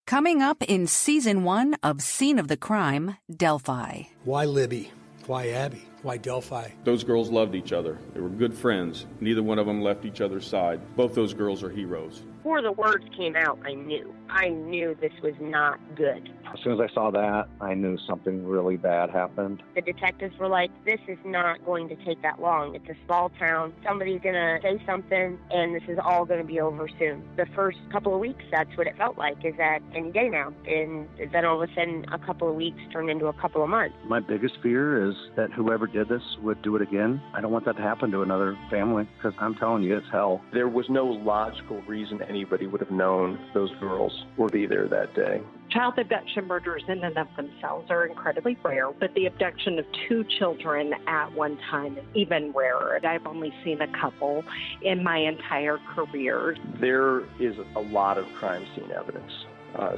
Coming up in Season 1 of Scene of the Crime, Delphi. Why Libby? Why Abby? Why Delphi? Those girls loved each other. They were good friends. Neither one of them left each other's side. Both those girls are heroes. Before the words came out, I knew this was not good. As soon as I saw that, I knew something really bad happened. The detectives were like, this is not going to take that long. It's a small town. Somebody's going to say something, and this is all going to be over soon. The first couple of weeks, that's what it felt like, is that any day now. And then all of a sudden, a couple of weeks turned into a couple of months. My biggest fear is that whoever did this would do it again. I don't want that to happen to another family, because I'm telling you, it's hell. There was no logical reason anybody would have known those girls would be there that day. Child abduction murders in and of themselves are incredibly rare, but the abduction of two children at one time is even rarer. I've only seen a couple in my entire career. There is a lot of crime scene evidence.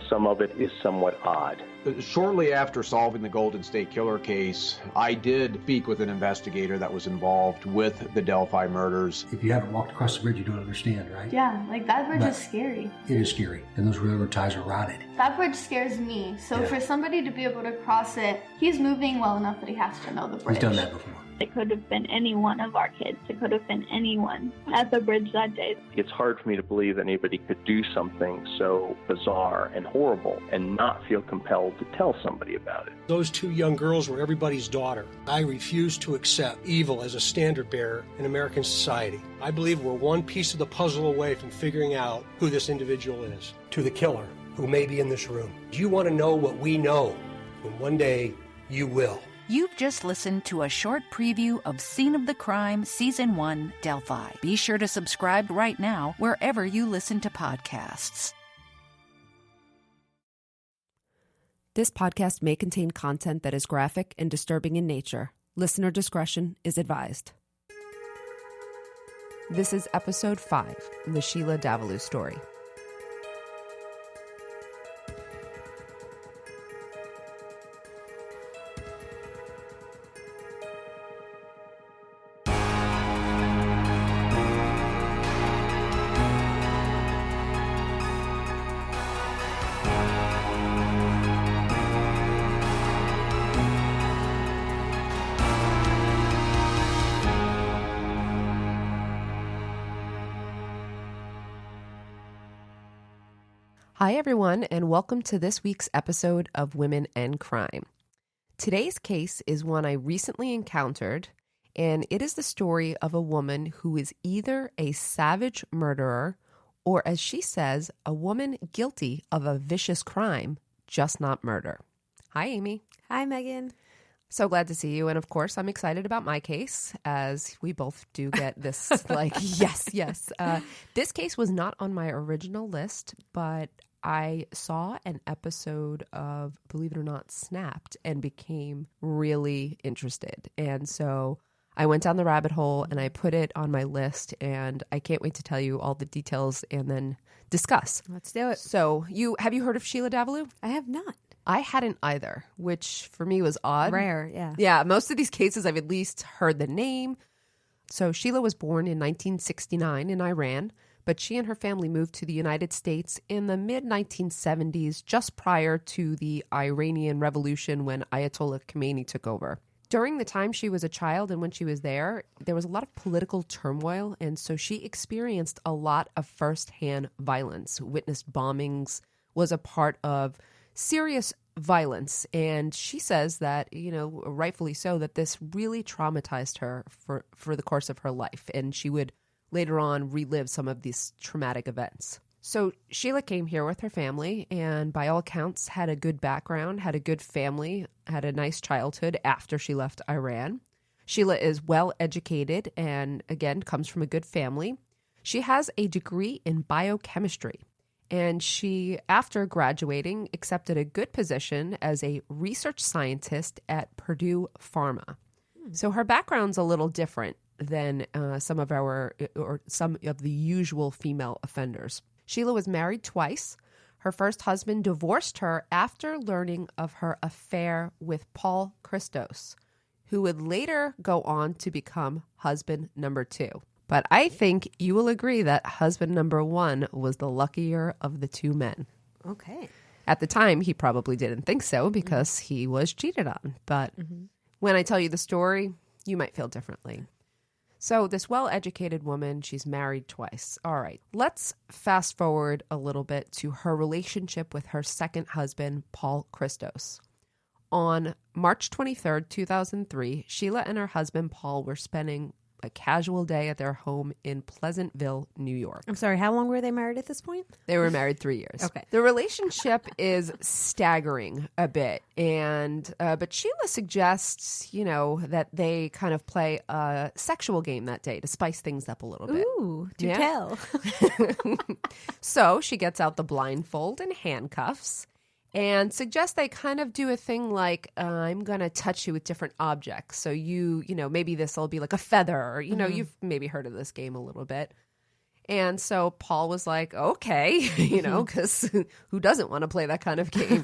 Some of it is somewhat odd. Shortly after solving the Golden State Killer case, I did speak with an investigator that was involved with the Delphi murders. If you haven't walked across the bridge, you don't understand, right? Yeah, like that bridge is scary. It is scary, and those railroad ties are rotted. That bridge scares me. So for somebody to be able to cross it, he's moving well enough that he has to know the bridge. He's done that before. It could have been any one of our kids. It could have been anyone at the bridge that day. It's hard for me to believe that anybody could do something so bizarre and horrible and not feel compelled to tell somebody about it. Those two young girls were everybody's daughter. I refuse to accept evil as a standard bearer in American society. I believe we're one piece of the puzzle away from figuring out who this individual is. To the killer, who may be in this room. You want to know what we know, and one day you will. You've just listened to a short preview of Scene of the Crime Season 1, Delphi. Be sure to subscribe right now wherever you listen to podcasts. This podcast may contain content that is graphic and disturbing in nature. Listener discretion is advised. This is Episode 5, the Sheila Davaloo story. Hi, everyone, and welcome to this week's episode of Women and Crime. Today's case is one I recently encountered, and it is the story of a woman who is either a savage murderer or, as she says, a woman guilty of a vicious crime, just not murder. Hi, Amy. Hi, Megan. So glad to see you. And of course, I'm excited about my case, as we both do get this, yes. This case was not on my original list, but I saw an episode of, believe it or not, Snapped and became really interested. And so I went down the rabbit hole and I put it on my list, and I can't wait to tell you all the details and then discuss. Let's do it. So have you heard of Sheila Davaloo? I have not. I hadn't either, which for me was odd. Rare, yeah. Yeah, most of these cases I've at least heard the name. So Sheila was born in 1969 in Iran, but she and her family moved to the United States in the mid-1970s, just prior to the Iranian Revolution when Ayatollah Khomeini took over. During the time she was a child and when she was there was a lot of political turmoil, and so she experienced a lot of firsthand violence, witnessed bombings, was a part of serious violence. And she says that, rightfully so, that this really traumatized her for the course of her life. And she would later on relive some of these traumatic events. So Sheila came here with her family and by all accounts had a good background, had a good family, had a nice childhood after she left Iran. Sheila is well educated and, again, comes from a good family. She has a degree in biochemistry. And she, after graduating, accepted a good position as a research scientist at Purdue Pharma. So her background's a little different than some of the usual female offenders. Sheila was married twice. Her first husband divorced her after learning of her affair with Paul Christos, who would later go on to become husband number 2. But I think you will agree that husband number 1 was the luckier of the two men. Okay. At the time, he probably didn't think so because he was cheated on. But when I tell you the story, you might feel differently. So this well-educated woman, she's married twice. All right, let's fast forward a little bit to her relationship with her second husband, Paul Christos. On March 23rd, 2003, Sheila and her husband, Paul, were spending a casual day at their home in Pleasantville, New York. I'm sorry, how long were they married at this point? They were married 3 years. Okay. The relationship is staggering a bit, and but Sheila suggests, that they kind of play a sexual game that day to spice things up a little bit. Ooh, do tell. So she gets out the blindfold and handcuffs and suggests they kind of do a thing like, I'm going to touch you with different objects. So maybe this will be like a feather, or, you've maybe heard of this game a little bit. And so Paul was like, okay, because who doesn't want to play that kind of game?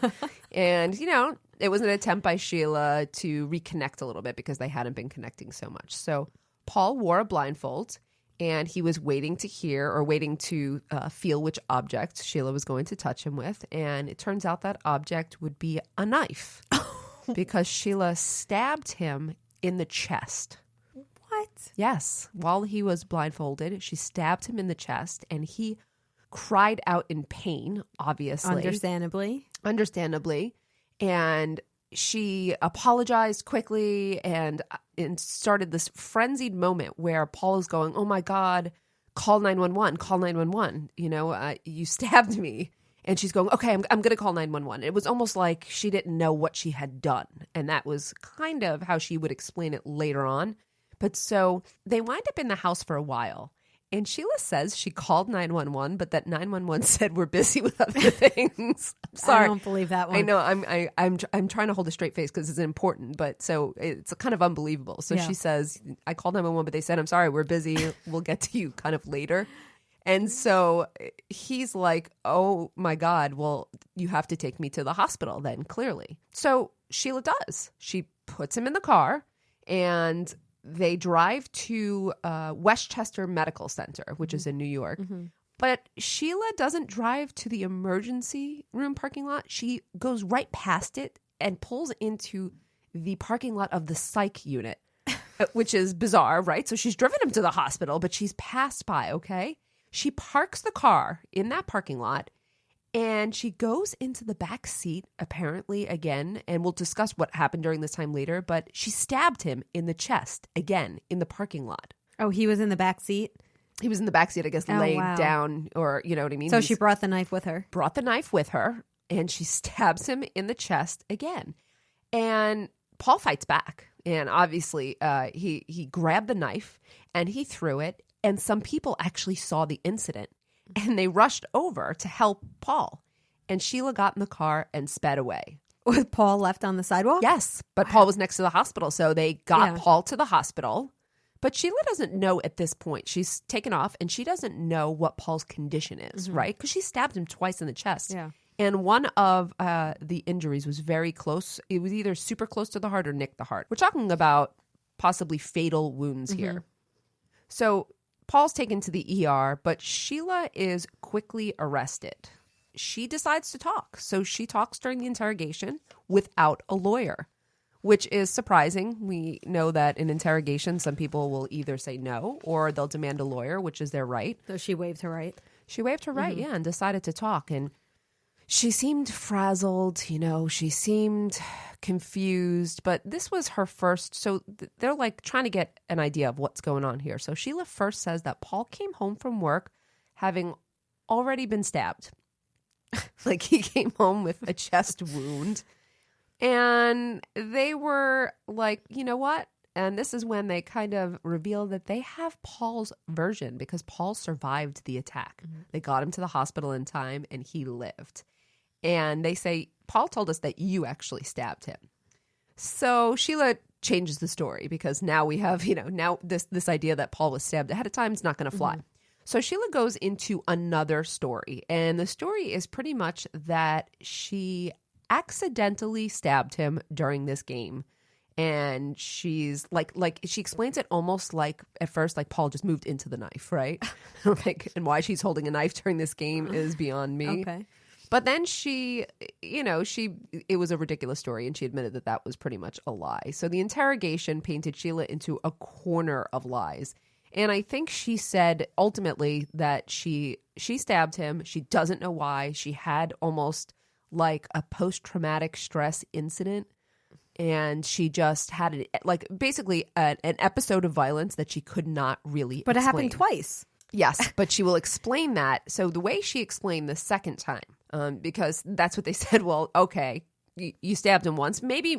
And, it was an attempt by Sheila to reconnect a little bit because they hadn't been connecting so much. So Paul wore a blindfold. And he was waiting to feel which object Sheila was going to touch him with. And it turns out that object would be a knife because Sheila stabbed him in the chest. What? Yes. While he was blindfolded, she stabbed him in the chest and he cried out in pain, obviously. Understandably. And she apologized quickly and started this frenzied moment where Paul is going, oh my God, call 911, call 911. You stabbed me. And she's going, okay, I'm going to call 911. It was almost like she didn't know what she had done. And that was kind of how she would explain it later on. But so they wind up in the house for a while. And Sheila says she called 911, but that 911 said we're busy with other things. I'm sorry. I don't believe that one. I know. I'm trying to hold a straight face because it's important, but so it's kind of unbelievable. So she says, I called 911, but they said, I'm sorry, we're busy. We'll get to you kind of later. And so he's like, oh my God, well, you have to take me to the hospital then, clearly. So Sheila does. She puts him in the car and they drive to Westchester Medical Center, which is in New York. But Sheila doesn't drive to the emergency room parking lot. She goes right past it and pulls into the parking lot of the psych unit, which is bizarre, right? So she's driven him to the hospital, but she's passed by, okay? She parks the car in that parking lot and she goes into the back seat, apparently, again, and we'll discuss what happened during this time later, but she stabbed him in the chest, again, in the parking lot. Oh, he was in the back seat? He was in the back seat, I guess, laying down, or you know what I mean? So she brought the knife with her? Brought the knife with her, and she stabs him in the chest again. And Paul fights back, and obviously he grabbed the knife, and he threw it, and some people actually saw the incident. And they rushed over to help Paul. And Sheila got in the car and sped away. With Paul left on the sidewalk? Yes, but Paul was next to the hospital. So they got Paul to the hospital. But Sheila doesn't know at this point. She's taken off and she doesn't know what Paul's condition is, right? Because she stabbed him twice in the chest. Yeah. And one of the injuries was very close. It was either super close to the heart or nicked the heart. We're talking about possibly fatal wounds here. So Paul's taken to the ER, but Sheila is quickly arrested. She decides to talk. So she talks during the interrogation without a lawyer, which is surprising. We know that in interrogation, some people will either say no or they'll demand a lawyer, which is their right. So she waived her right? She waived her right, and decided to talk. And she seemed frazzled, she seemed confused, but this was her first. So they're like trying to get an idea of what's going on here. So Sheila first says that Paul came home from work having already been stabbed. Like he came home with a chest wound. And they were like, you know what? And this is when they kind of reveal that they have Paul's version because Paul survived the attack. They got him to the hospital in time and he lived. And they say, Paul told us that you actually stabbed him. So Sheila changes the story because now we have, now this idea that Paul was stabbed ahead of time is not going to fly. So Sheila goes into another story. And the story is pretty much that she accidentally stabbed him during this game. And she's like she explains it almost like at first, like Paul just moved into the knife, right? And why she's holding a knife during this game is beyond me. Okay. But then it was a ridiculous story, and she admitted that that was pretty much a lie. So the interrogation painted Sheila into a corner of lies. And I think she said ultimately that she stabbed him. She doesn't know why. She had almost like a post-traumatic stress incident. And she just had basically an episode of violence that she could not really But explain. it happened twice. Yes, but she will explain that. So the way she explained the second time, because that's what they said, well, okay, you stabbed him once. Maybe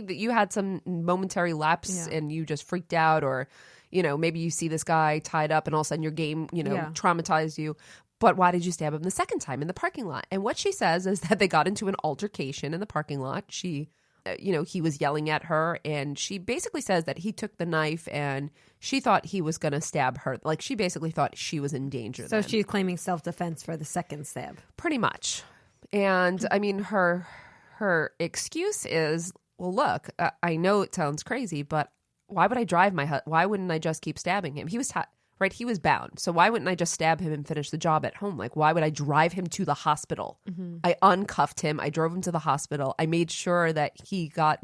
you had some momentary lapse and you just freaked out, or, maybe you see this guy tied up and all of a sudden your game, traumatized you. But why did you stab him the second time in the parking lot? And what she says is that they got into an altercation in the parking lot. He was yelling at her, and she basically says that he took the knife and she thought he was going to stab her. Like, she basically thought she was in danger. So she's claiming self-defense for the second stab. Pretty much. And I mean, her excuse is, well, look, I know it sounds crazy, but why would I drive why wouldn't I just keep stabbing him? He was right? He was bound. So why wouldn't I just stab him and finish the job at home? Like, why would I drive him to the hospital? Mm-hmm. I uncuffed him. I drove him to the hospital. I made sure that he got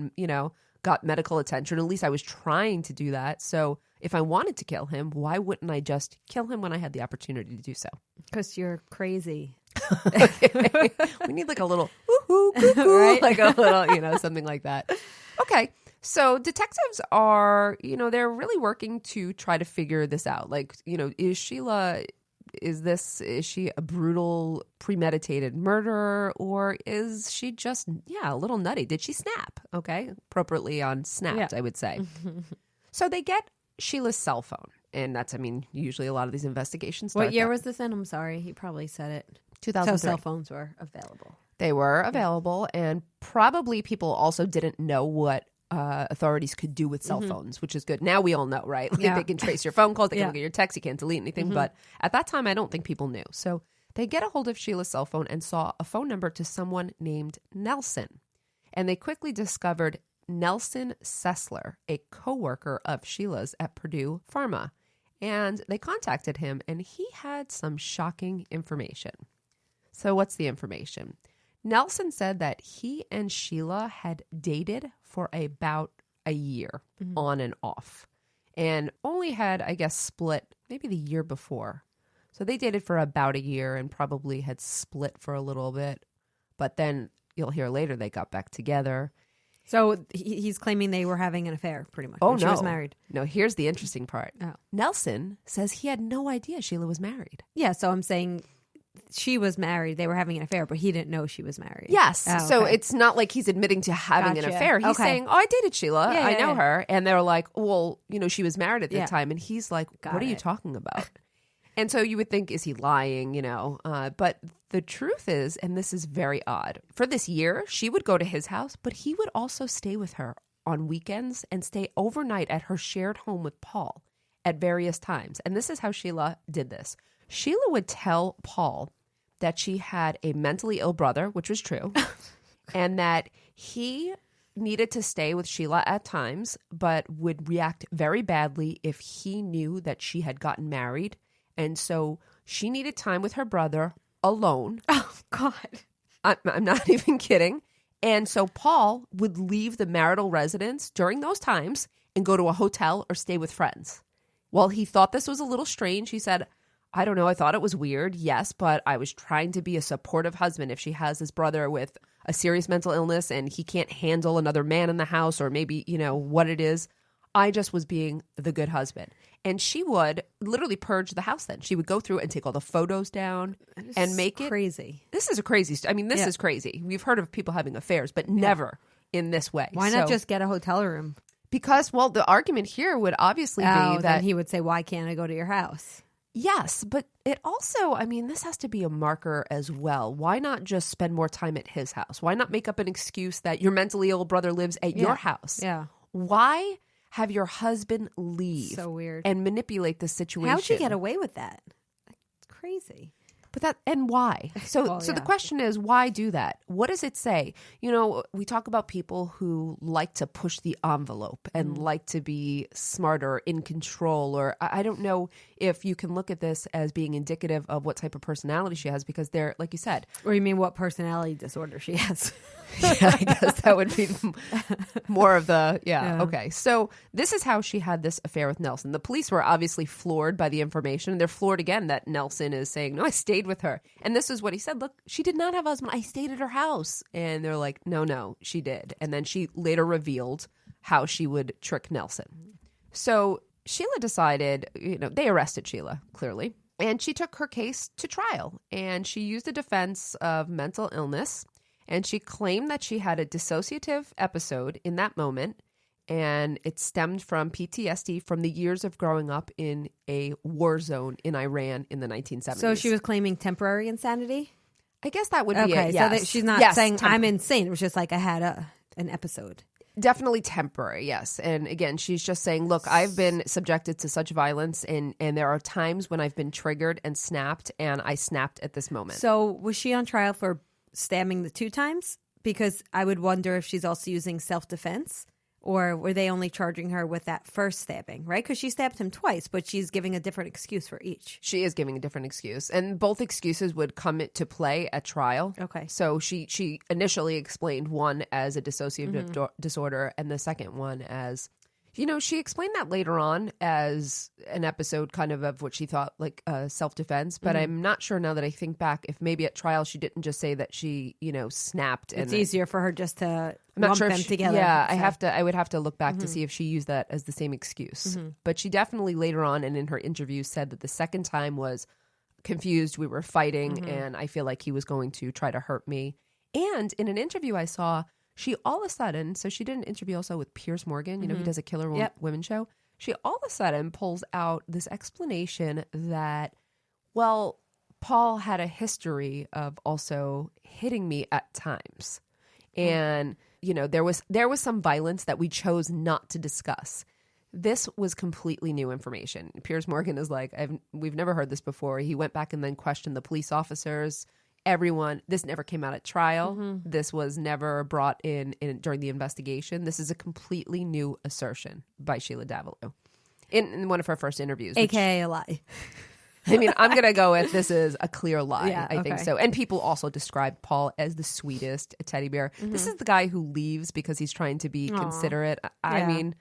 medical attention. At least I was trying to do that. So if I wanted to kill him, why wouldn't I just kill him when I had the opportunity to do so? Because you're crazy. We need like a little woohoo, cuckoo, right? Like a little, something like that. Okay. So detectives are, they're really working to try to figure this out. Like, is Sheila, is she a brutal, premeditated murderer, or is she just, a little nutty? Did she snap? Okay. Appropriately on snapped, I would say. So they get Sheila's cell phone. And that's, usually a lot of these investigations start. What year was this in? I'm sorry. He probably said it. 2003. So cell phones were available. They were available. And probably people also didn't know what authorities could do with cell phones, which is good. Now we all know, right? Like they can trace your phone calls, they can look at your texts, you can't delete anything. But at that time, I don't think people knew. So they get a hold of Sheila's cell phone and saw a phone number to someone named Nelson. And they quickly discovered Nelson Sessler, a co-worker of Sheila's at Purdue Pharma. And they contacted him, and he had some shocking information. So what's the information? Nelson said that he and Sheila had dated for about a year on and off, and only had, I guess, split maybe the year before. So they dated for about a year and probably had split for a little bit. But then you'll hear later they got back together. So he's claiming they were having an affair, pretty much. Oh, when she was married. No, here's the interesting part. Oh. Nelson says he had no idea Sheila was married. Yeah, so I'm saying she was married. They were having an affair, but he didn't know she was married. Yes. Oh, okay. So it's not like he's admitting to having an affair. He's saying, I dated Sheila. I know her. And they're like, well, she was married at the time. And he's like, what are you talking about? And so you would think, is he lying, But the truth is, and this is very odd, for this year, she would go to his house, but he would also stay with her on weekends and stay overnight at her shared home with Paul at various times. And this is how Sheila did this. Sheila would tell Paul that she had a mentally ill brother, which was true, and that he needed to stay with Sheila at times, but would react very badly if he knew that she had gotten married. And so she needed time with her brother alone. Oh, God. I'm not even kidding. And so Paul would leave the marital residence during those times and go to a hotel or stay with friends. Well, he thought this was a little strange. He said, I don't know. I thought it was weird. Yes, but I was trying to be a supportive husband. If she has this brother with a serious mental illness and he can't handle another man in the house, or maybe, what it is, I just was being the good husband. And she would literally purge the house then. She would go through and take all the photos down and make it crazy. This is a crazy this is crazy. We've heard of people having affairs, but never in this way. Why not just get a hotel room? Because, well, the argument here would obviously be that then he would say, why can't I go to your house? Yes, but it also, this has to be a marker as well. Why not just spend more time at his house? Why not make up an excuse that your mentally ill brother lives at your house? Yeah. Why have your husband leave so weird and manipulate the situation? How'd you get away with that? It's crazy. And why? So the question is, why do that? What does it say? You know, we talk about people who like to push the envelope and like to be smarter, in control, or I don't know if you can look at this as being indicative of what type of personality she has, because they're, like you said. Or you mean what personality disorder she has? Yeah, I guess that would be more of the, yeah. Okay. So this is how she had this affair with Nelson. The police were obviously floored by the information. And they're floored again that Nelson is saying, no, I stayed with her. And this is what he said. Look, she did not have a husband. I stayed at her house. And they're like, no, she did. And then she later revealed how she would trick Nelson. So Sheila decided, they arrested Sheila, clearly. And she took her case to trial. And she used a defense of mental illness. And she claimed that she had a dissociative episode in that moment, and it stemmed from PTSD from the years of growing up in a war zone in Iran in the 1970s. So she was claiming temporary insanity? I guess that would be it, yes. So that she's not saying, I'm insane. It was just like I had an episode. Definitely temporary, yes. And again, she's just saying, look, I've been subjected to such violence, and there are times when I've been triggered and snapped, and I snapped at this moment. So was she on trial for stabbing the 2 times? Because I would wonder if she's also using self-defense, or were they only charging her with that first stabbing, right? Because she stabbed him twice, but she's giving a different excuse for each. She is giving a different excuse, and both excuses would come into play at trial. Okay. So she initially explained one as a dissociative disorder, and the second one as, she explained that later on as an episode kind of what she thought like self-defense. But I'm not sure now that I think back if maybe at trial she didn't just say that she, snapped. It's easier for her just to lump them together. Yeah, so. I would have to look back to see if she used that as the same excuse. But she definitely later on and in her interview said that the second time was confused. We were fighting and I feel like he was going to try to hurt me. And in an interview I saw, she all of a sudden, so she did an interview also with Piers Morgan, he does a Killer Women show. She all of a sudden pulls out this explanation that, well, Paul had a history of also hitting me at times. And, there was some violence that we chose not to discuss. This was completely new information. Piers Morgan is like, we've never heard this before. He went back and then questioned the police officers. Everyone, this never came out at trial. This was never brought in during the investigation. This is a completely new assertion by Sheila Davaloo in one of her first interviews. AKA a lie. I mean, I'm going to go with this is a clear lie. Yeah, I think so. And people also described Paul as the sweetest teddy bear. This is the guy who leaves because he's trying to be considerate. I mean,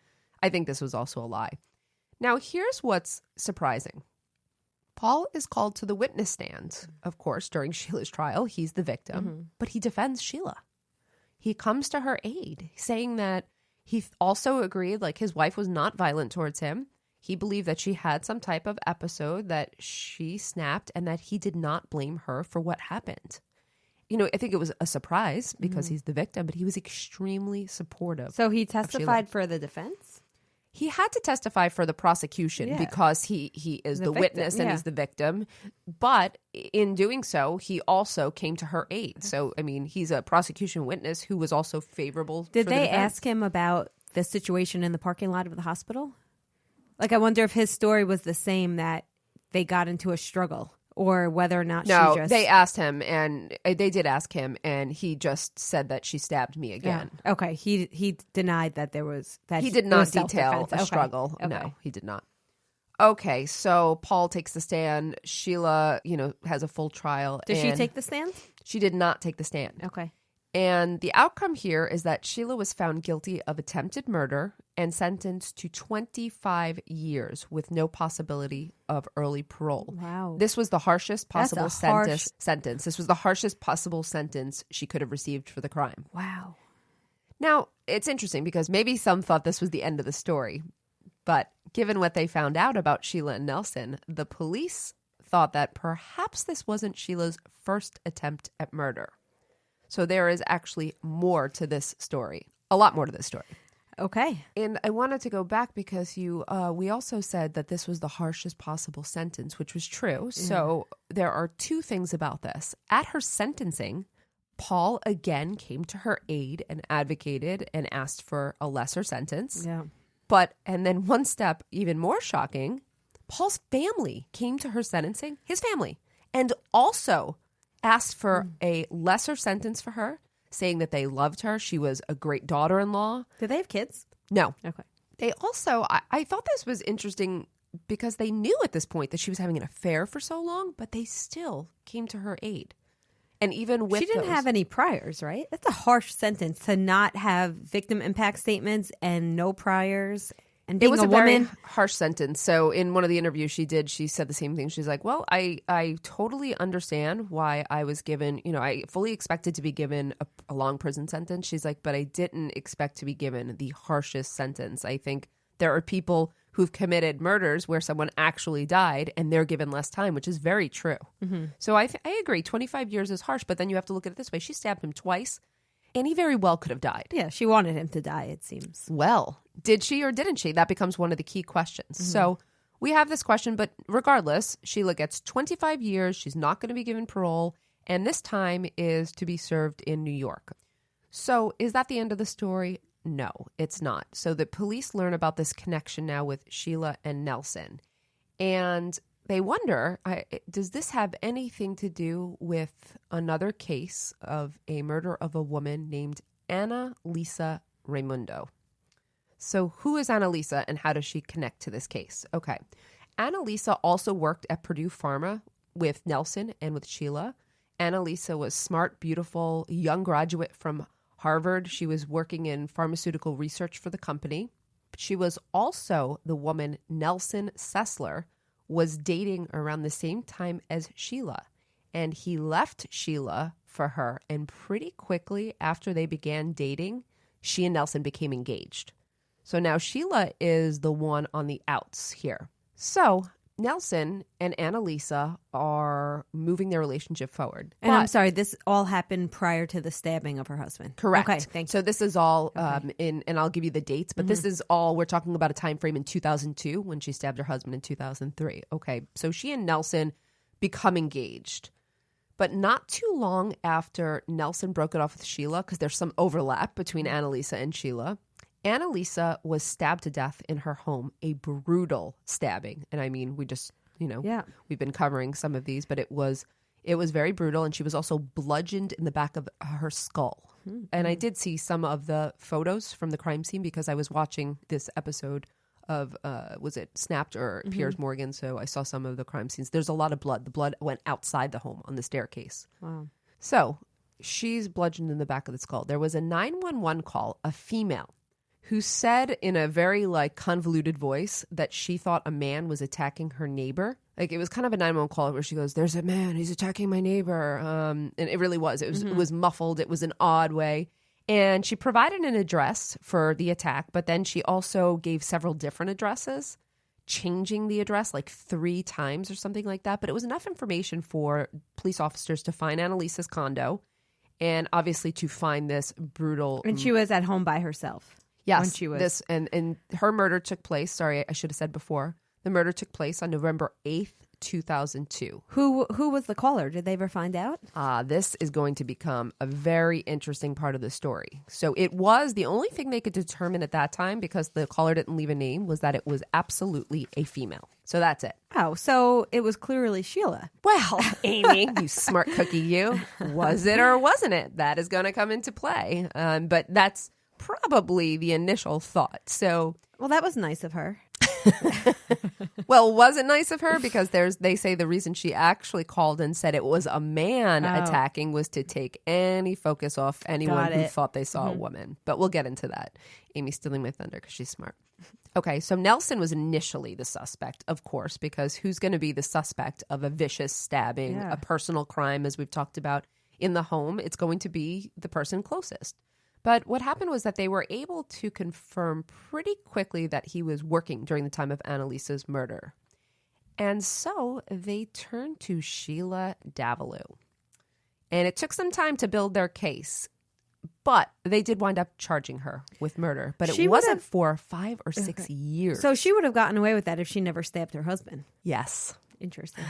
I think this was also a lie. Now, here's what's surprising. Paul is called to the witness stand, of course, during Sheila's trial. He's the victim, but he defends Sheila. He comes to her aid, saying that he also agreed, like, his wife was not violent towards him. He believed that she had some type of episode, that she snapped, and that he did not blame her for what happened. I think it was a surprise because he's the victim, but he was extremely supportive. So he testified for the defense? He had to testify for the prosecution because he is the witness and he's the victim. But in doing so, he also came to her aid. So, I mean, he's a prosecution witness who was also favorable. Did they ask him about the situation in the parking lot of the hospital? Like, I wonder if his story was the same, that they got into a struggle, or whether or not they asked him, and they did ask him, and he just said that she stabbed me again. Yeah. Okay. He denied that there was that. He did not detail a struggle. Okay. No, he did not. Okay, so Paul takes the stand. Sheila, has a full trial. Did she take the stand? She did not take the stand. Okay. And the outcome here is that Sheila was found guilty of attempted murder and sentenced to 25 years with no possibility of early parole. Wow. This was the harshest possible sentence. This was the harshest possible sentence she could have received for the crime. Wow. Now, it's interesting because maybe some thought this was the end of the story. But given what they found out about Sheila and Nelson, the police thought that perhaps this wasn't Sheila's first attempt at murder. So there is actually more to this story, a lot more to this story. Okay. And I wanted to go back because we also said that this was the harshest possible sentence, which was true. So there are two things about this. At her sentencing, Paul again came to her aid and advocated and asked for a lesser sentence. Yeah. And then one step even more shocking, Paul's family came to her sentencing, his family, and also asked for a lesser sentence for her, saying that they loved her. She was a great daughter-in-law. Do they have kids? No. Okay. They also, I thought this was interesting because they knew at this point that she was having an affair for so long, but they still came to her aid. And even with she didn't have any priors, right? That's a harsh sentence to not have victim impact statements and no priors. And being it was a woman, very harsh sentence. So in one of the interviews she did, she said the same thing. She's like, well, I totally understand why I was given, I fully expected to be given a long prison sentence. She's like, but I didn't expect to be given the harshest sentence. I think there are people who've committed murders where someone actually died and they're given less time, which is very true. Mm-hmm. So I agree. 25 years is harsh, but then you have to look at it this way. She stabbed him twice and he very well could have died. Yeah, she wanted him to die, it seems. Well, did she or didn't she? That becomes one of the key questions. Mm-hmm. So we have this question, but regardless, Sheila gets 25 years. She's not going to be given parole. And this time is to be served in New York. So is that the end of the story? No, it's not. So the police learn about this connection now with Sheila and Nelson. And they wonder, does this have anything to do with another case of a murder of a woman named Annalisa Raimundo? So who is Annalisa and how does she connect to this case? Okay. Annalisa also worked at Purdue Pharma with Nelson and with Sheila. Annalisa was smart, beautiful, young graduate from Harvard. She was working in pharmaceutical research for the company. She was also the woman Nelson Sessler was dating around the same time as Sheila. And he left Sheila for her. And pretty quickly after they began dating, she and Nelson became engaged. So now Sheila is the one on the outs here. So Nelson and Annalisa are moving their relationship forward. And I'm sorry, this all happened prior to the stabbing of her husband. Correct. Okay, thank you. So this is all and I'll give you the dates, but this is all, we're talking about a time frame in 2002 when she stabbed her husband in 2003. Okay, so she and Nelson become engaged. But not too long after Nelson broke it off with Sheila, because there's some overlap between Annalisa and Sheila, Annalisa was stabbed to death in her home, a brutal stabbing. And I mean, we just, we've been covering some of these, but it was very brutal. And she was also bludgeoned in the back of her skull. Mm-hmm. And I did see some of the photos from the crime scene because I was watching this episode of, was it Snapped or Piers Morgan? So I saw some of the crime scenes. There's a lot of blood. The blood went outside the home on the staircase. Wow. So she's bludgeoned in the back of the skull. There was a 911 call, a female, who said in a very convoluted voice that she thought a man was attacking her neighbor. Like it was kind of a 911 call where she goes, "There's a man, he's attacking my neighbor." And it really was. It was muffled. It was an odd way. And she provided an address for the attack, but then she also gave several different addresses, changing the address 3 times or something like that. But it was enough information for police officers to find Annalisa's condo and obviously to find this brutal. And she was at home by herself. Yes, when she was... this and her murder took place. Sorry, I should have said before. The murder took place on November 8th, 2002. Who was the caller? Did they ever find out? This is going to become a very interesting part of the story. So it was the only thing they could determine at that time, because the caller didn't leave a name, was that it was absolutely a female. So that's it. Oh, so it was clearly Sheila. Well, Amy, you smart cookie, you. Was it or wasn't it? That is going to come into play. But that's probably the initial thought. So, well, that was nice of her. Well, was it nice of her? Because they say the reason she actually called and said it was a man attacking was to take any focus off anyone who thought they saw a woman. But we'll get into that. Amy's stealing my thunder because she's smart. Okay, so Nelson was initially the suspect, of course, because who's going to be the suspect of a vicious stabbing, a personal crime, as we've talked about, in the home? It's going to be the person closest. But what happened was that they were able to confirm pretty quickly that he was working during the time of Annalisa's murder. And so they turned to Sheila Davaloo. And it took some time to build their case, but they did wind up charging her with murder. But it wasn't for 5 or 6 years. So she would have gotten away with that if she never stabbed her husband. Yes. Interesting.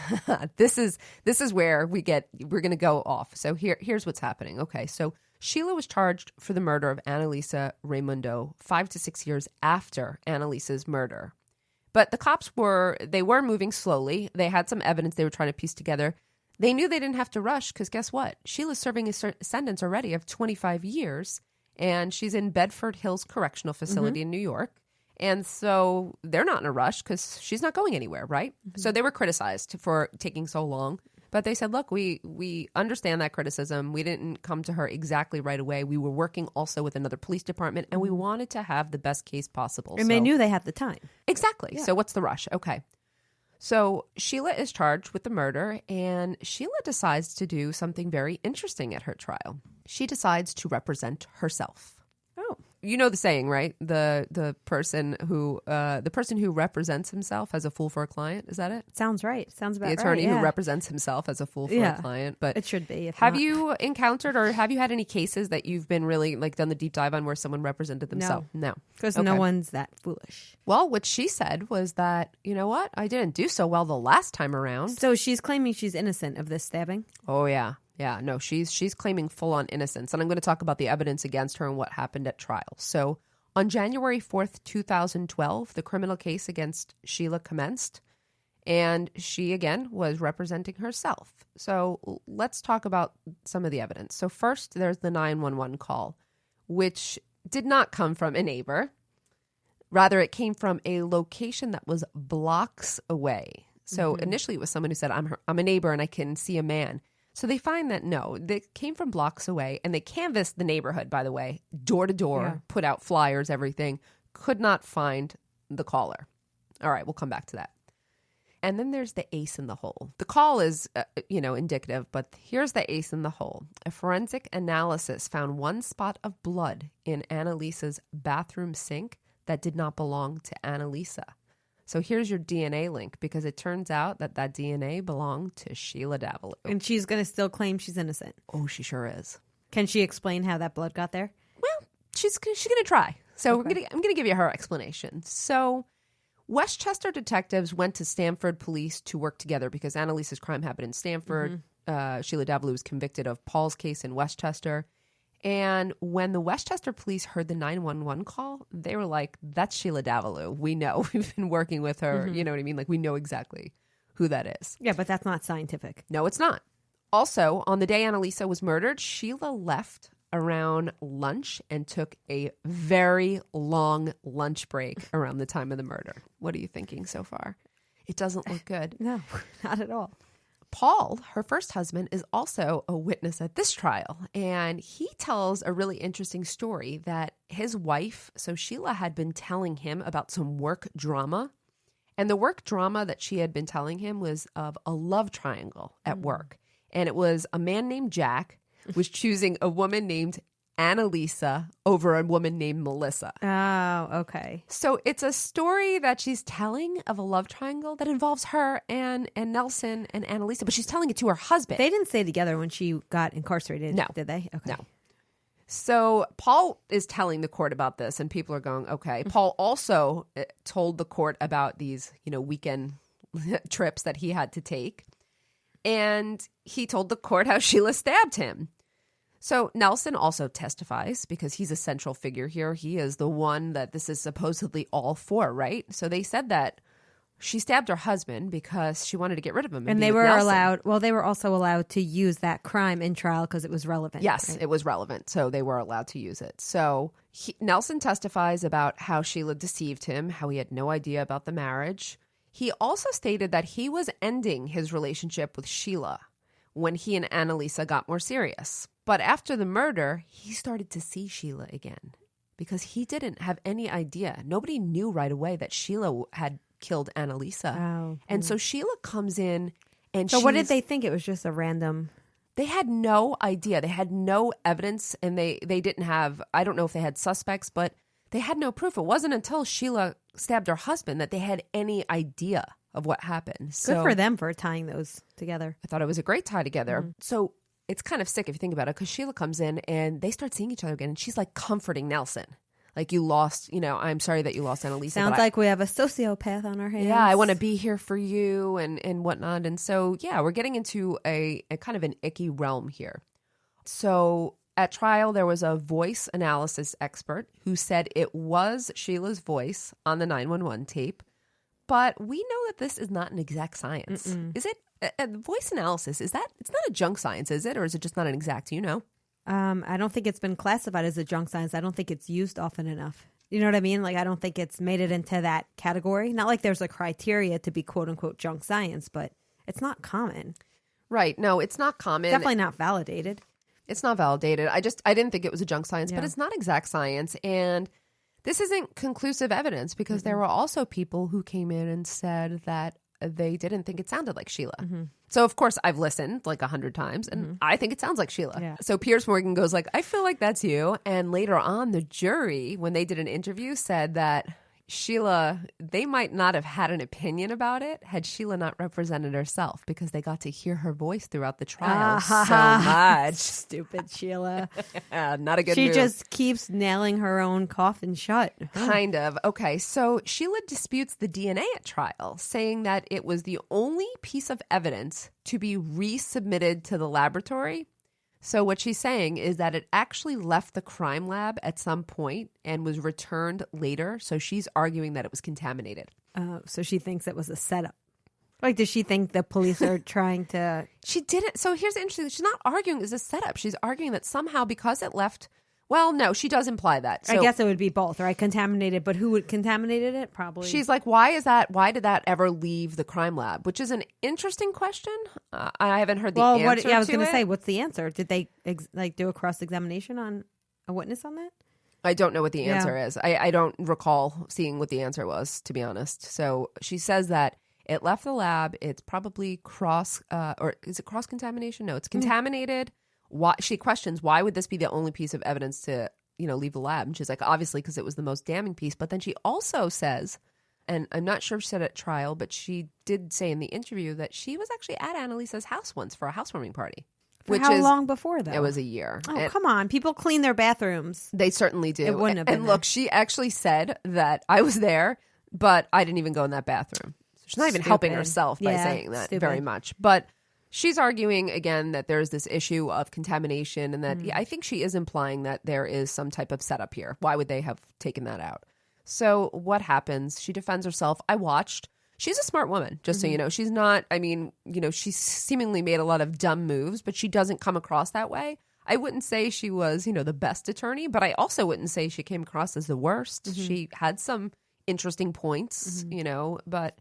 This is where we're going to go off. So here's what's happening. Okay, so Sheila was charged for the murder of Annalisa Raimundo 5 to 6 years after Annalisa's murder. But the cops were moving slowly. They had some evidence they were trying to piece together. They knew they didn't have to rush because guess what? Sheila's serving a sentence already of 25 years, and she's in Bedford Hills Correctional Facility in New York. And so they're not in a rush because she's not going anywhere, right? So they were criticized for taking so long. But they said, look, we understand that criticism. We didn't come to her exactly right away. We were working also with another police department, and we wanted to have the best case possible. And they knew they had the time. Exactly. Yeah. So what's the rush? Okay. So Sheila is charged with the murder, and Sheila decides to do something very interesting at her trial. She decides to represent herself. Oh. You know the saying, right? The person who represents himself as a fool for a client. Is that it? Sounds right. Sounds about the right. attorney who represents himself as a fool for a client. But it should be. Have you encountered or have you had any cases that you've been really done the deep dive on where someone represented themselves? No. Because no one's that foolish. Well, what she said was that, you know what? I didn't do so well the last time around. So she's claiming she's innocent of this stabbing? Oh, yeah. Yeah, no, she's claiming full-on innocence. And I'm going to talk about the evidence against her and what happened at trial. So on January 4th, 2012, the criminal case against Sheila commenced. And she, again, was representing herself. So let's talk about some of the evidence. So first, there's the 911 call, which did not come from a neighbor. Rather, it came from a location that was blocks away. So initially, it was someone who said, I'm a neighbor and I can see a man. So they find that, no, they came from blocks away, and they canvassed the neighborhood, by the way, door to door, put out flyers, everything, could not find the caller. All right, we'll come back to that. And then there's the ace in the hole. The call is, indicative, but here's the ace in the hole. A forensic analysis found one spot of blood in Annalisa's bathroom sink that did not belong to Annalisa. So here's your DNA link, because it turns out that DNA belonged to Sheila Davaloo. And she's going to still claim she's innocent. Oh, she sure is. Can she explain how that blood got there? Well, she's going to try. So I'm going to give you her explanation. So Westchester detectives went to Stamford police to work together because Annalisa's crime happened in Stamford. Sheila Davaloo was convicted of Paul's case in Westchester. And when the Westchester police heard the 911 call, they were like, that's Sheila Davaloo. We know. We've been working with her. You know what I mean? We know exactly who that is. Yeah, but that's not scientific. No, it's not. Also, on the day Annalisa was murdered, Sheila left around lunch and took a very long lunch break around the time of the murder. What are you thinking so far? It doesn't look good. No, not at all. Paul, her first husband, is also a witness at this trial, and he tells a really interesting story that his wife, so Sheila, had been telling him about some work drama, and the work drama that she had been telling him was of a love triangle at work, and it was a man named Jack was choosing a woman named Annalisa over a woman named Melissa. Oh, okay. So it's a story that she's telling of a love triangle that involves her and Nelson and Annalisa, but she's telling it to her husband. They didn't stay together when she got incarcerated, no. Did they? Okay. No. So Paul is telling the court about this, and people are going, okay. Paul also told the court about these, weekend trips that he had to take. And he told the court how Sheila stabbed him. So Nelson also testifies because he's a central figure here. He is the one that this is supposedly all for, right? So they said that she stabbed her husband because she wanted to get rid of him. And they were they were also allowed to use that crime in trial because it was relevant. Yes, right? It was relevant. So they were allowed to use it. So Nelson testifies about how Sheila deceived him, how he had no idea about the marriage. He also stated that he was ending his relationship with Sheila when he and Annalisa got more serious. But after the murder, he started to see Sheila again because he didn't have any idea. Nobody knew right away that Sheila had killed Annalisa. Oh. And so Sheila comes in and So what did they think? It was just a random... They had no idea. They had no evidence, and they didn't have... I don't know if they had suspects, but they had no proof. It wasn't until Sheila stabbed her husband that they had any idea of what happened. Good for them for tying those together. I thought it was a great tie together. So it's kind of sick if you think about it, because Sheila comes in and they start seeing each other again, and she's like comforting Nelson. Like, you lost, I'm sorry that you lost Annalisa. Sounds like we have a sociopath on our hands. Yeah, I want to be here for you and whatnot. And so, yeah, we're getting into a kind of an icky realm here. So at trial, there was a voice analysis expert who said it was Sheila's voice on the 911 tape. But we know that this is not an exact science. Is it? voice analysis, it's not a junk science, is it? Or is it just not an exact, do you know? I don't think it's been classified as a junk science. I don't think it's used often enough. You know what I mean? Like, I don't think it's made it into that category. Not like there's a criteria to be quote unquote junk science, but it's not common. Right. No, it's not common. Definitely not validated. It's not validated. I didn't think it was a junk science, but it's not exact science. And this isn't conclusive evidence because there were also people who came in and said that they didn't think it sounded like Sheila. So, of course, I've listened like 100 times, and I think it sounds like Sheila. Yeah. So Piers Morgan goes like, I feel like that's you. And later on, the jury, when they did an interview, said that Sheila, they might not have had an opinion about it had Sheila not represented herself because they got to hear her voice throughout the trial so much. Stupid Sheila. Not a good She move. just keeps nailing her own coffin shut. Kind of. Okay, so Sheila disputes the DNA at trial, saying that it was the only piece of evidence to be resubmitted to the laboratory. So what she's saying is that it actually left the crime lab at some point and was returned later. So she's arguing that it was contaminated. So she thinks it was a setup. Like, does she think the police are trying to... She didn't. So here's the interesting thing. She's not arguing it's a setup. She's arguing that somehow because it left... Well, no, she does imply that. So I guess it would be both, right? Contaminated, but who would contaminated it? Probably. She's like, why is that? Why did that ever leave the crime lab? Which is an interesting question. I haven't heard the answer to it. I was going to say, what's the answer? Did they do a cross-examination on a witness on that? I don't know what the answer is. I don't recall seeing what the answer was, to be honest. So she says that it left the lab. It's probably or is it cross-contamination? No, it's contaminated. Why, she questions, why would this be the only piece of evidence to, leave the lab? And she's like, obviously, because it was the most damning piece. But then she also says, and I'm not sure if she said at trial, but she did say in the interview that she was actually at Annalisa's house once for a housewarming party. How long before, though? It was a year. Oh, come on. People clean their bathrooms. They certainly do. It wouldn't have been. And look, she actually said that I was there, but I didn't even go in that bathroom. So she's not even helping herself by saying that very much. But she's arguing, again, that there's this issue of contamination and that I think she is implying that there is some type of setup here. Why would they have taken that out? So what happens? She defends herself. I watched. She's a smart woman, just so you know. She's not, she's seemingly made a lot of dumb moves, but she doesn't come across that way. I wouldn't say she was, the best attorney, but I also wouldn't say she came across as the worst. She had some interesting points, but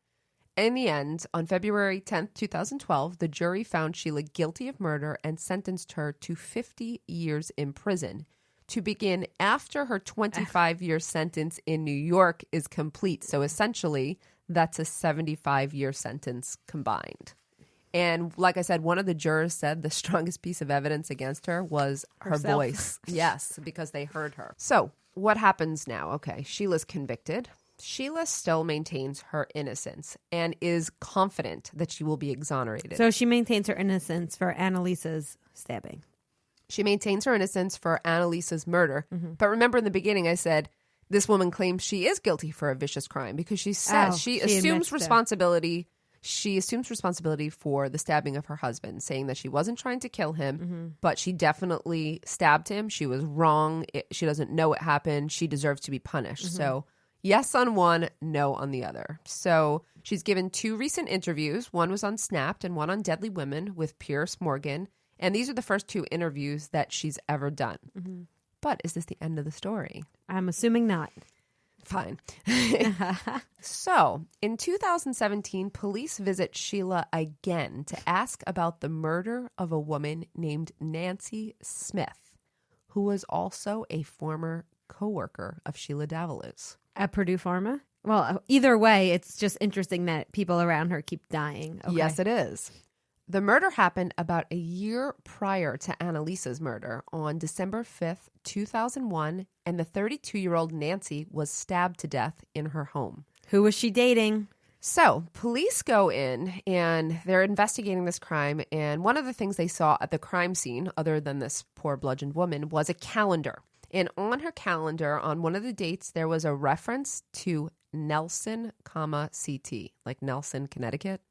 in the end, on February 10th, 2012, the jury found Sheila guilty of murder and sentenced her to 50 years in prison to begin after her 25-year sentence in New York is complete. So essentially, that's a 75-year sentence combined. And like I said, one of the jurors said the strongest piece of evidence against her was her voice. Yes, because they heard her. So what happens now? Okay, Sheila's convicted. Sheila still maintains her innocence and is confident that she will be exonerated. So she maintains her innocence for Annalisa's stabbing. She maintains her innocence for Annalisa's murder. But remember in the beginning I said this woman claims she is guilty for a vicious crime because she says she assumes responsibility. She assumes responsibility for the stabbing of her husband, saying that she wasn't trying to kill him, but she definitely stabbed him. She was wrong. She doesn't know what happened. She deserves to be punished. So yes on one, no on the other. So she's given 2 recent interviews. One was on Snapped and one on Deadly Women with Piers Morgan. And these are the first 2 interviews that she's ever done. But is this the end of the story? I'm assuming not. Fine. So, in 2017, police visit Sheila again to ask about the murder of a woman named Nancy Smith, who was also a former co-worker of Sheila Davaloo's. At Purdue Pharma? Well, either way, it's just interesting that people around her keep dying. Okay. Yes, it is. The murder happened about a year prior to Annalisa's murder on December 5th, 2001, and the 32-year-old Nancy was stabbed to death in her home. Who was she dating? So police go in and they're investigating this crime. And one of the things they saw at the crime scene, other than this poor bludgeoned woman, was a calendar. And on her calendar, on one of the dates, there was a reference to Nelson, CT, like Nelson, Connecticut.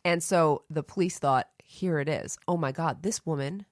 And so the police thought, here it is. Oh my God, this woman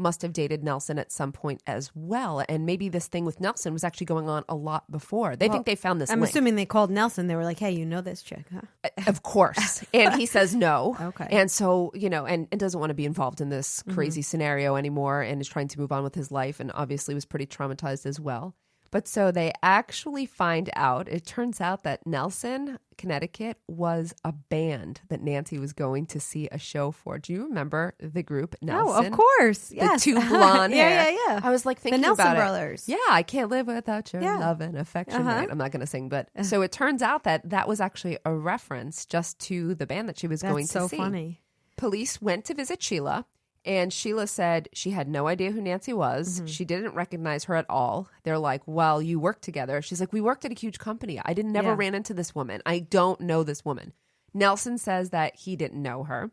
must have dated Nelson at some point as well. And maybe this thing with Nelson was actually going on a lot before. They think they found this I'm link. assuming they called Nelson. They were like, hey, you know this chick, huh? Of course. And he says no. Okay. And so, and doesn't want to be involved in this crazy scenario anymore and is trying to move on with his life and obviously was pretty traumatized as well. But so they actually find out, it turns out that Nelson, Connecticut, was a band that Nancy was going to see a show for. Do you remember the group Nelson? Oh, of course. Yes. The two blonde hair. Yeah. I was like thinking the Nelson about brothers. it. Yeah, I can't live without your love and affection. Right? I'm not going to sing, but so it turns out that was actually a reference just to the band that she was going to see. That's so funny. Police went to visit Sheila. And Sheila said she had no idea who Nancy was. She didn't recognize her at all. They're like, well, you worked together. She's like, we worked at a huge company. I never ran into this woman. I don't know this woman. Nelson says that he didn't know her.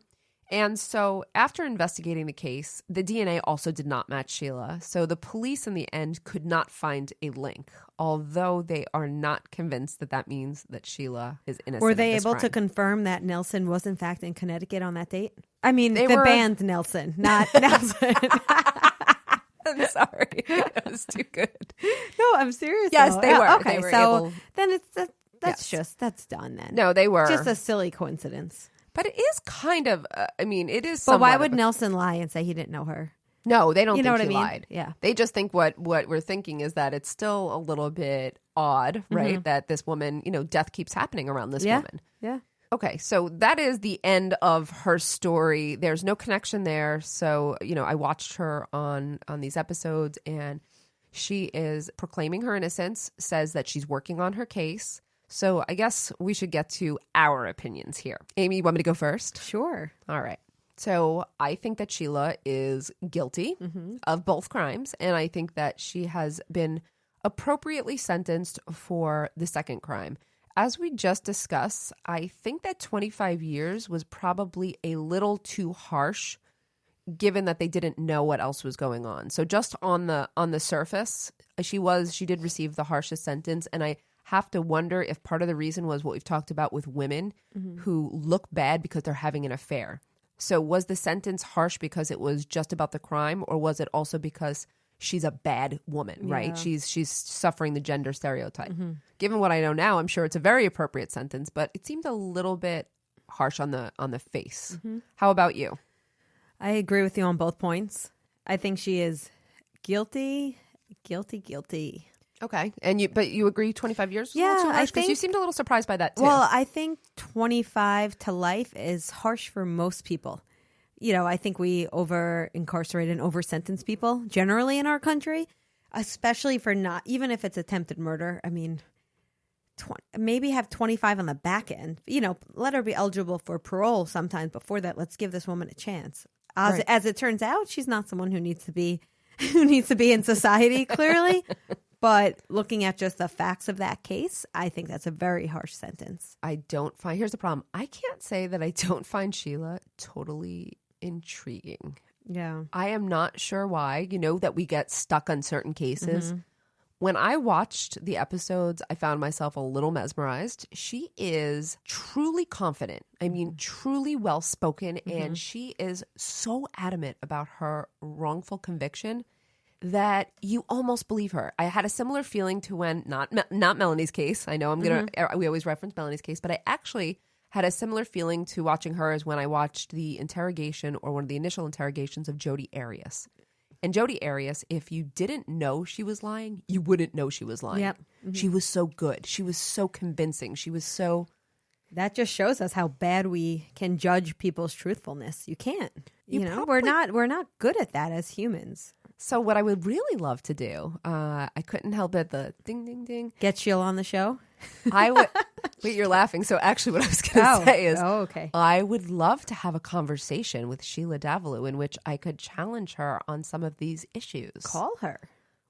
And so after investigating the case, the DNA also did not match Sheila. So the police in the end could not find a link, although they are not convinced that means that Sheila is innocent. Were they able crime. to confirm that Nelson was in fact in Connecticut on that date? I mean, They the were- band Nelson, not Nelson. I'm sorry. That was too good. No, I'm serious. Yes, though. they were. Okay, They were so able- then that's Yes. that's done then. No, they were. Just a silly coincidence. But it is kind of, it is But why somewhat would of a- Nelson lie and say he didn't know her? No, they don't You know think what he I mean? lied. Yeah. They just think what we're thinking is that it's still a little bit odd, right? That this woman, death keeps happening around this woman. Yeah. Okay, so that is the end of her story. There's no connection there. So, I watched her on these episodes and she is proclaiming her innocence, says that she's working on her case. So I guess we should get to our opinions here. Amy, you want me to go first? Sure. All right. So I think that Sheila is guilty of both crimes, and I think that she has been appropriately sentenced for the second crime. As we just discussed, I think that 25 years was probably a little too harsh, given that they didn't know what else was going on. So just on the surface, she did receive the harshest sentence, and I have to wonder if part of the reason was what we've talked about with women who look bad because they're having an affair. So was the sentence harsh because it was just about the crime, or was it also because she's a bad woman, right? She's suffering the gender stereotype. Given what I know now, I'm sure it's a very appropriate sentence, but it seemed a little bit harsh on the face. How about you? I agree with you on both points. I think she is guilty. Okay, but you agree 25 years? Yeah, I because you think- seemed a little surprised by that too. Well, I think 25 to life is harsh for most people. I think we over incarcerate and over sentence people generally in our country, especially for not, even if it's attempted murder. I mean, maybe have 25 on the back end. Let her be eligible for parole sometimes. Before that, let's give this woman a chance. As it turns out, she's not someone who needs to be in society, clearly. But looking at just the facts of that case, I think that's a very harsh sentence. Here's the problem. I can't say that I don't find Sheila totally intriguing. Yeah. I am not sure why, that we get stuck on certain cases. When I watched the episodes, I found myself a little mesmerized. She is truly confident. I mean, truly well-spoken. And she is so adamant about her wrongful conviction that you almost believe her. I had a similar feeling to when, not Melanie's case. I know we always reference Melanie's case, but I actually had a similar feeling to watching her as when I watched the interrogation or one of the initial interrogations of Jodi Arias. And Jodi Arias, if you didn't know she was lying, you wouldn't know she was lying. Yep. She was so good. She was so convincing. She was so... That just shows us how bad we can judge people's truthfulness. You can't. We're not good at that as humans. So what I would really love to do, I couldn't help it, the ding, ding, ding. Get Sheila on the show? I would... Wait, you're laughing. So actually what I was going to say is okay. I would love to have a conversation with Sheila Davaloo in which I could challenge her on some of these issues. Call her.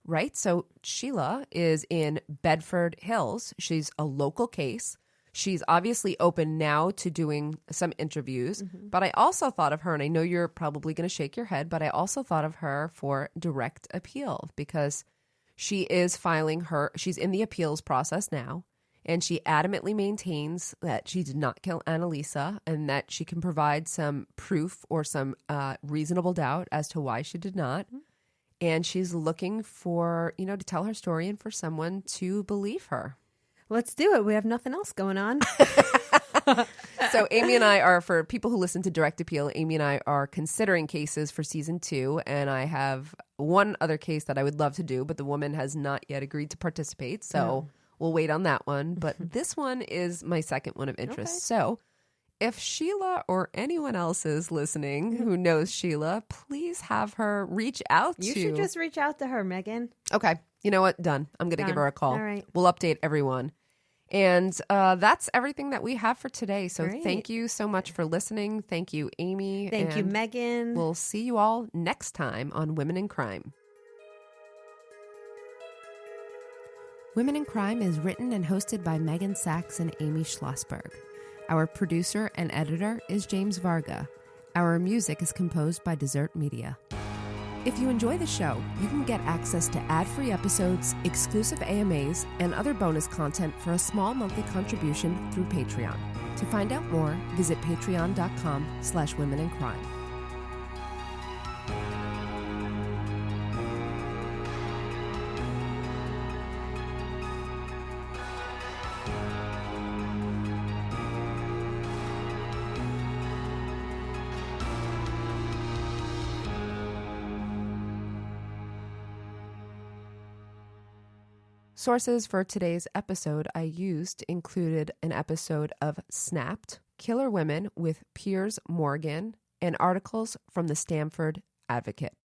Right? So Sheila is in Bedford Hills. She's a local case. She's obviously open now to doing some interviews, but I also thought of her, and I know you're probably going to shake your head, but I also thought of her for direct appeal because she's in the appeals process now, And she adamantly maintains that she did not kill Annalisa and that she can provide some proof or some reasonable doubt as to why she did not. And she's looking for, to tell her story and for someone to believe her. Let's do it. We have nothing else going on. So Amy and I are, for people who listen to Direct Appeal, Amy and I are considering cases for season 2. And I have one other case that I would love to do, but the woman has not yet agreed to participate. So we'll wait on that one. But this one is my second one of interest. Okay. So if Sheila or anyone else is listening who knows Sheila, please have her reach out You should just reach out to her, Megan. Okay. You know what? Done. I'm going to give her a call. All right. We'll update everyone. And that's everything that we have for today. So Thank you so much for listening. Thank you, Amy. Thank you, Megan. We'll see you all next time on Women in Crime. Women in Crime is written and hosted by Megan Sachs and Amy Schlossberg. Our producer and editor is James Varga. Our music is composed by Desert Media. If you enjoy the show, you can get access to ad-free episodes, exclusive AMAs, and other bonus content for a small monthly contribution through Patreon. To find out more, visit patreon.com/womenincrime. Sources for today's episode I used included an episode of Snapped, Killer Women with Piers Morgan, and articles from the Stamford Advocate.